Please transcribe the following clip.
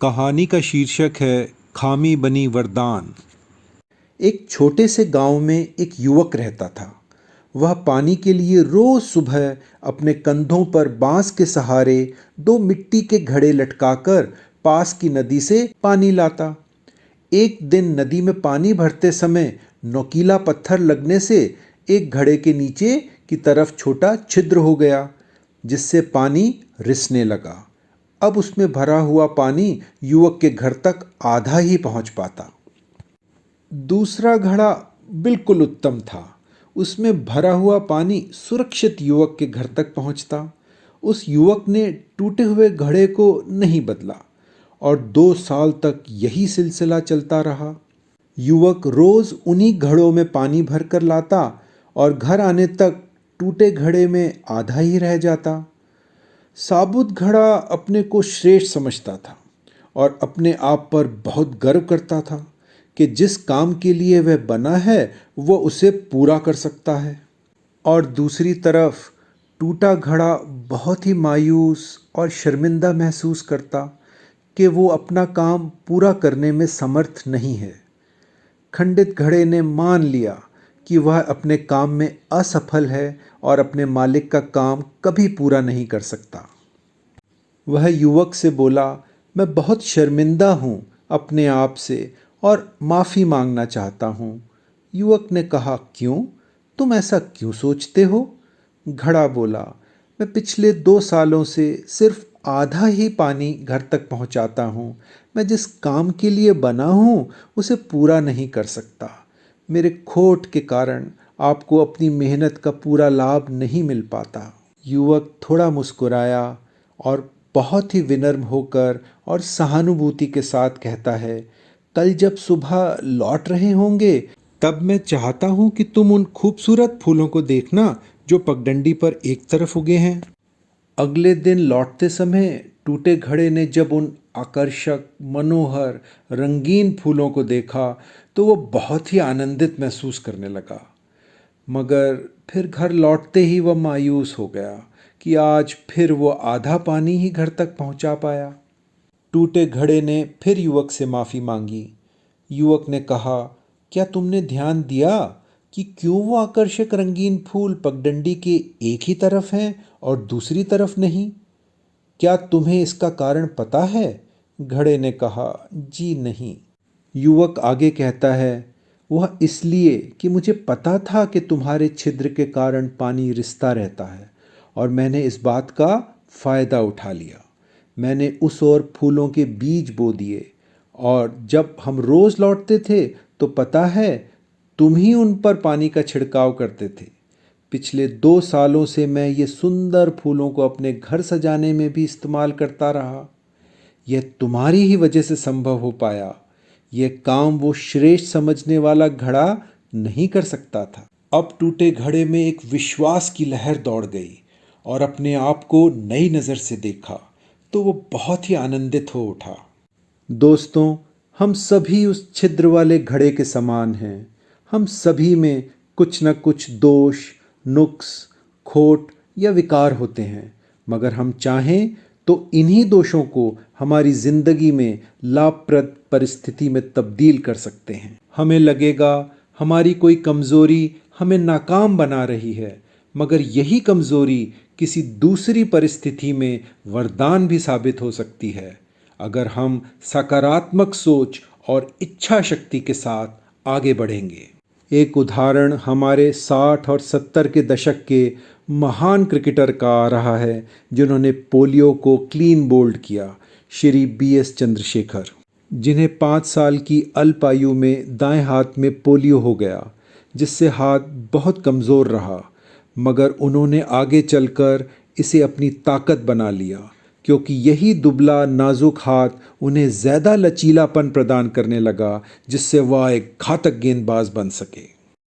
कहानी का शीर्षक है खामी बनी वरदान। एक छोटे से गांव में एक युवक रहता था। वह पानी के लिए रोज सुबह अपने कंधों पर बांस के सहारे दो मिट्टी के घड़े लटकाकर पास की नदी से पानी लाता। एक दिन नदी में पानी भरते समय नोकीला पत्थर लगने से एक घड़े के नीचे की तरफ छोटा छिद्र हो गया, जिससे पानी रिसने लगा। अब उसमें भरा हुआ पानी युवक के घर तक आधा ही पहुंच पाता। दूसरा घड़ा बिल्कुल उत्तम था। उसमें भरा हुआ पानी सुरक्षित युवक के घर तक पहुंचता। उस युवक ने टूटे हुए घड़े को नहीं बदला और 2 साल तक यही सिलसिला चलता रहा। युवक रोज उन्हीं घड़ों में पानी भरकर लाता और घर आने तक टूटे घड़े में आधा ही रह जाता। साबुत घड़ा अपने को श्रेष्ठ समझता था और अपने आप पर बहुत गर्व करता था कि जिस काम के लिए वह बना है वह उसे पूरा कर सकता है। और दूसरी तरफ टूटा घड़ा बहुत ही मायूस और शर्मिंदा महसूस करता कि वो अपना काम पूरा करने में समर्थ नहीं है। खंडित घड़े ने मान लिया कि वह अपने काम में असफल है और अपने मालिक का काम कभी पूरा नहीं कर सकता। वह युवक से बोला, मैं बहुत शर्मिंदा हूँ अपने आप से और माफ़ी मांगना चाहता हूँ। युवक ने कहा, क्यों? तुम ऐसा क्यों सोचते हो? घड़ा बोला, मैं पिछले 2 सालों से सिर्फ आधा ही पानी घर तक पहुँचाता हूँ। मैं जिस काम के लिए बना हूँ उसे पूरा नहीं कर सकता। मेरे खोट के कारण आपको अपनी मेहनत का पूरा लाभ नहीं मिल पाता। युवक थोड़ा मुस्कुराया और बहुत ही विनम्र होकर और सहानुभूति के साथ कहता है, कल जब सुबह लौट रहे होंगे तब मैं चाहता हूँ कि तुम उन खूबसूरत फूलों को देखना जो पगडंडी पर एक तरफ उगे हैं। अगले दिन लौटते समय टूटे घड़े ने जब उन आकर्षक, मनोहर, रंगीन फूलों को देखा तो वो बहुत ही आनंदित महसूस करने लगा। मगर फिर घर लौटते ही वह मायूस हो गया कि आज फिर वो आधा पानी ही घर तक पहुंचा पाया। टूटे घड़े ने फिर युवक से माफ़ी मांगी। युवक ने कहा, क्या तुमने ध्यान दिया कि क्यों वो आकर्षक रंगीन फूल पगडंडी के एक ही तरफ हैं और दूसरी तरफ नहीं? क्या तुम्हें इसका कारण पता है? घड़े ने कहा, जी नहीं। युवक आगे कहता है, वह इसलिए कि मुझे पता था कि तुम्हारे छिद्र के कारण पानी रिसता रहता है और मैंने इस बात का फ़ायदा उठा लिया। मैंने उस ओर फूलों के बीज बो दिए और जब हम रोज़ लौटते थे तो पता है तुम ही उन पर पानी का छिड़काव करते थे। पिछले 2 सालों से मैं ये सुंदर फूलों को अपने घर सजाने में भी इस्तेमाल करता रहा। यह तुम्हारी ही वजह से संभव हो पाया। यह काम वो श्रेष्ठ समझने वाला घड़ा नहीं कर सकता था। अब टूटे घड़े में एक विश्वास की लहर दौड़ गई और अपने आप को नई नज़र से देखा तो वो बहुत ही आनंदित हो उठा। दोस्तों, हम सभी उस छिद्र वाले घड़े के समान हैं। हम सभी में कुछ न कुछ दोष, नुक्स, खोट या विकार होते हैं, मगर हम चाहें तो इन्हीं दोषों को हमारी ज़िंदगी में लाभप्रद परिस्थिति में तब्दील कर सकते हैं। हमें लगेगा हमारी कोई कमज़ोरी हमें नाकाम बना रही है, मगर यही कमज़ोरी किसी दूसरी परिस्थिति में वरदान भी साबित हो सकती है, अगर हम सकारात्मक सोच और इच्छा शक्ति के साथ आगे बढ़ेंगे। एक उदाहरण हमारे 60 और 70 के दशक के महान क्रिकेटर का आ रहा है, जिन्होंने पोलियो को क्लीन बोल्ड किया, श्री बीएस चंद्रशेखर, जिन्हें 5 साल की अल्प आयु में दाएं हाथ में पोलियो हो गया, जिससे हाथ बहुत कमज़ोर रहा, मगर उन्होंने आगे चलकर इसे अपनी ताकत बना लिया, क्योंकि यही दुबला नाजुक हाथ उन्हें ज़्यादा लचीलापन प्रदान करने लगा, जिससे वह एक घातक गेंदबाज बन सके।